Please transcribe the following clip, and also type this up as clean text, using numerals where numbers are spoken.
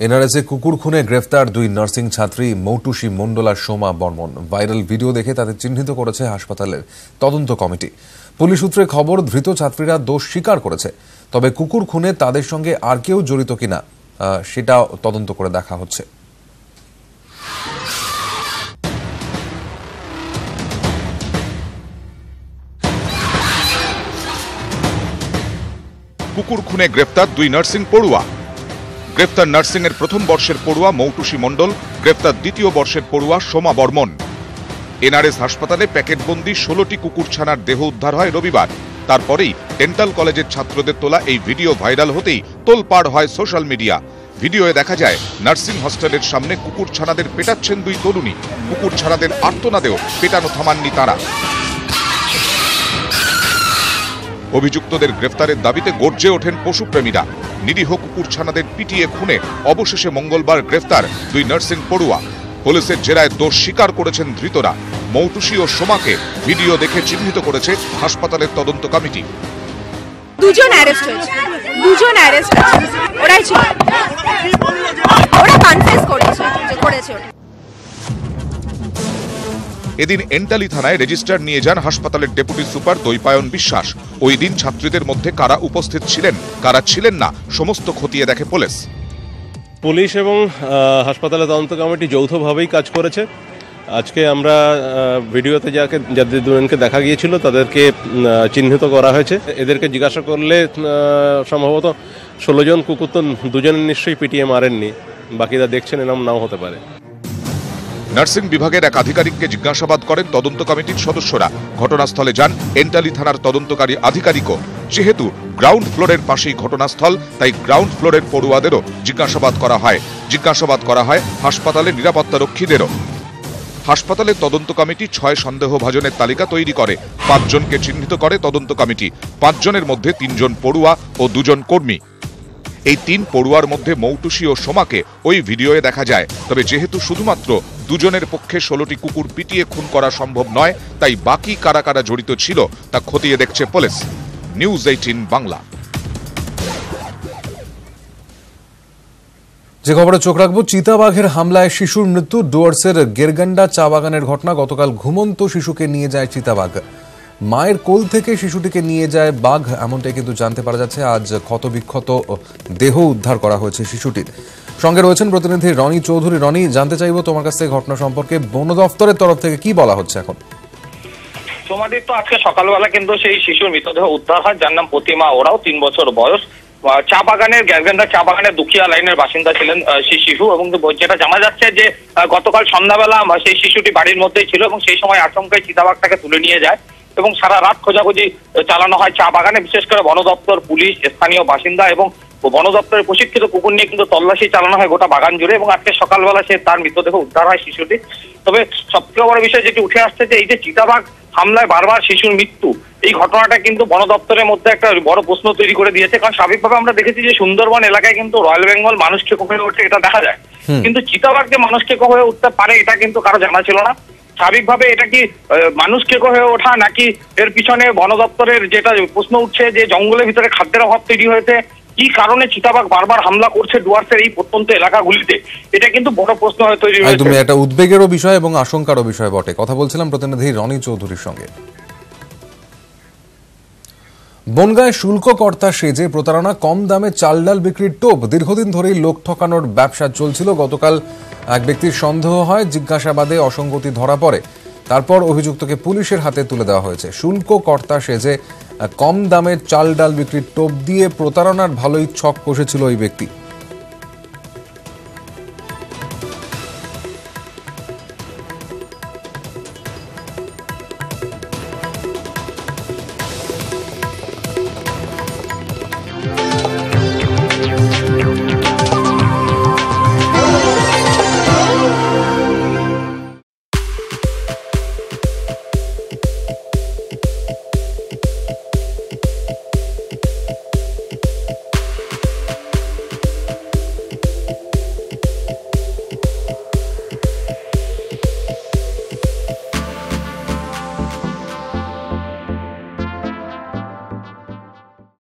এনআরএসে কুকুর খুনে গ্রেফতার দুই নার্সিং ছাত্রী মৌটুসী মণ্ডল আর সোমা বর্মন। ভাইরাল ভিডিও দেখে তাদের চিহ্নিত করেছে হাসপাতালের তদন্ত কমিটি। পুলিশ সূত্রে খবর, ধৃত ছাত্রীরা দোষ স্বীকার করেছে। তবে কুকুর খুনে তাদের সঙ্গে আর কেউ জড়িত কিনা সেটা তদন্ত করে দেখা হচ্ছে। কুকুর খুনে গ্রেফতার দুই নার্সিং পড়ুয়া। গ্রেফতার নার্সিং এর প্রথম বর্ষের পড়ুয়া মৌটুসী মণ্ডল, গ্রেফতার দ্বিতীয় বর্ষের পড়ুয়া সোমা বর্মন। এনআরএস হাসপাতালে প্যাকেটবন্দি 16টি কুকুরছানার দেহ উদ্ধার হয় রবিবার। তারপরেই ডেন্টাল কলেজের ছাত্রদের তোলা এই ভিডিও ভাইরাল হতেই তোলপাড় হয় সোশ্যাল মিডিয়া। ভিডিওয়ে দেখা যায় নার্সিং হস্টেলের সামনে কুকুরছানাদের পেটাচ্ছেন দুই তরুণী। কুকুরছানাদের আর্তনাদেও পেটানো থামাননি তারা। অভিযুক্তদের গ্রেফতারের দাবিতে গর্জে ওঠেন পশুপ্রেমীরা। নিরীহ কুকুরছানাদের পিটিয়ে খুনে অবশেষে মঙ্গলবার গ্রেফতার দুই নার্সিং পড়ুয়া। পুলিশের জেরায় দোষ স্বীকার করেছেন ধৃতরা। মৌটুসী ও সোমাকে ভিডিও দেখে চিহ্নিত করেছে হাসপাতালের তদন্ত কমিটি। দুজন অ্যারেস্ট হয়েছে, ওরাই ছিল, ওরা কনফেস করেছে ওটা। এদিন এন্টালি থানায় রেজিস্টার নিয়ে যান হাসপাতালের ডেপুটি সুপার দৈপায়ন বিশ্বাস। ওই দিন ছাত্রীদের মধ্যে কারা উপস্থিত ছিলেন, কারা ছিলেন না, সমস্ত খতিয়ে দেখে পুলিশ এবং হাসপাতালের তদন্ত কমিটি যৌথভাবেই কাজ করেছে। আজকে আমরা ভিডিওতে যাদের দুজনকে দেখা গিয়েছিল তাদেরকে চিহ্নিত করা হয়েছে। এদেরকে জিজ্ঞাসা করলে সম্ভবত 16 জন কুকুর তো দুজনের নিশ্চয়ই পিটিয়ে মারেননি, বাকিরা দেখছেন এরকম নাও হতে পারে। নার্সিং বিভাগের এক আধিকারিককে জিজ্ঞাসাবাদ করেন তদন্ত কমিটির সদস্যরা। ঘটনাস্থলে যান এন্টালি থানার তদন্তকারী আধিকারিকও। যেহেতু গ্রাউন্ড ফ্লোরের পাশেই ঘটনাস্থল, তাই গ্রাউন্ড ফ্লোরের পড়ুয়াদেরও জিজ্ঞাসাবাদ করা হয় হাসপাতালের নিরাপত্তা রক্ষীদেরও। হাসপাতালের তদন্ত কমিটি 6 সন্দেহভাজনের তালিকা তৈরি করে। 5 জনকে চিহ্নিত করে তদন্ত কমিটি। 5 জনের মধ্যে 3 জন পড়ুয়া ও 2 জন কর্মী। এই 3 পড়ুয়ার মধ্যে মৌটুসী ও সোমাকে ওই ভিডিওয়ে দেখা যায়। তবে যেহেতু শুধুমাত্র 2 জনের পক্ষে 16টি কুকুর পিটিয়ে খুন করা সম্ভব নয়, তাই বাকি কারা কারা জড়িত ছিল তা খতিয়ে দেখছে পুলিশ। নিউজ 18 বাংলা। যে খবরে চোখ রাখবো, চিতাবাঘের হামলায় শিশুর মৃত্যু। ডুয়ার্সের গেরগান্ডা চা বাগানের ঘটনা। গতকাল ঘুমন্ত শিশুকে নিয়ে যায় চিতাবাঘ। মায়ের কোল থেকে শিশুটিকে নিয়ে যায় বাঘ, এমনটাই কিন্তু জানতে পারা যাচ্ছে। আজ ক্ষতবিক্ষত দেহ উদ্ধার করা হয়েছে শিশুটির। সঙ্গে রয়েছেন প্রতিনিধি রনি চৌধুরী। রনি, জানতে চাইবো তোমার কাছ থেকে ঘটনা সম্পর্কে। বন দফতরের তরফ থেকে কি বলা হচ্ছে এখন? তোমাদের তো আজকে সকালবেলা কিন্তু সেই শিশুর মৃতদেহ উদ্ধার হয়, যার নাম প্রতিমা ওরাও, 3 বছর বয়স। চা বাগানের গেরগান্ডা চা বাগানের দুখিয়া লাইনের বাসিন্দা ছিলেন সেই শিশু। এবং যেটা জানা যাচ্ছে যে গতকাল সন্ধ্যাবেলা সেই শিশুটি বাড়ির মধ্যেই ছিল এবং সেই সময় আচমকাই চিতাবাঘটাকে তুলে নিয়ে যায় এবং সারা রাত খোঁজাখুঁজি চালানো হয় চা বাগানে। বিশেষ করে বন দপ্তর, পুলিশ, স্থানীয় বাসিন্দা এবং বন দপ্তরের প্রশিক্ষিত কুকুর নিয়ে কিন্তু তল্লাশি চালানো হয় গোটা বাগান জুড়ে। এবং আজকে সকালবেলা তার মৃতদেহ উদ্ধার হয় শিশুটি। তবে সবথেকে বড় বিষয় যেটি উঠে আসছে যে এই যে চিতাবাঘ হামলায় বারবার শিশুর মৃত্যু, এই ঘটনাটা কিন্তু বন দপ্তরের মধ্যে একটা বড় প্রশ্ন তৈরি করে দিয়েছে। কারণ স্বাভাবিকভাবে আমরা দেখেছি যে সুন্দরবন এলাকায় কিন্তু রয়্যাল বেঙ্গল মানুষকে হয়ে ওঠে, এটা দেখা যায়, কিন্তু চিতাবাঘ যে মানুষকে হয়ে উঠতে পারে এটা কিন্তু কারো জানা ছিল না। স্বাভাবিকভাবে এটা কি মানুষকে হয়ে ওঠা, নাকি এর পিছনে বন দপ্তরের যেটা প্রশ্ন উঠছে যে জঙ্গলের ভিতরে খাদ্যের অভাব তৈরি হয়েছে, কি কারণে চিতাবাঘ বারবার হামলা করছে ডুয়ার্সের এই প্রত্যন্ত এলাকাগুলিতে, এটা কিন্তু বড় প্রশ্ন হয়ে তৈরি হয়েছে। একদমই একটা উদ্বেগেরও বিষয় এবং আশঙ্কারও বিষয় বটে। কথা বলছিলাম প্রতিনিধি রনি চৌধুরীর সঙ্গে। বনগাঁয় শুল্ককর্তা সেজে প্রতারণা, কম দামে চাল ডাল বিক্রির টোপ। দীর্ঘদিন ধরেই লোক ঠকানোর ব্যবসা চলছিল। গতকাল এক ব্যক্তির সন্দেহ হয়, জিজ্ঞাসাবাদে অসঙ্গতি ধরা পড়ে। তারপর অভিযুক্তকে পুলিশের হাতে তুলে দেওয়া হয়েছে। শুল্ককর্তা সেজে কম দামে চাল ডাল বিক্রির টোপ দিয়ে প্রতারণার ভালোই ছক কষেছিল ওই ব্যক্তি।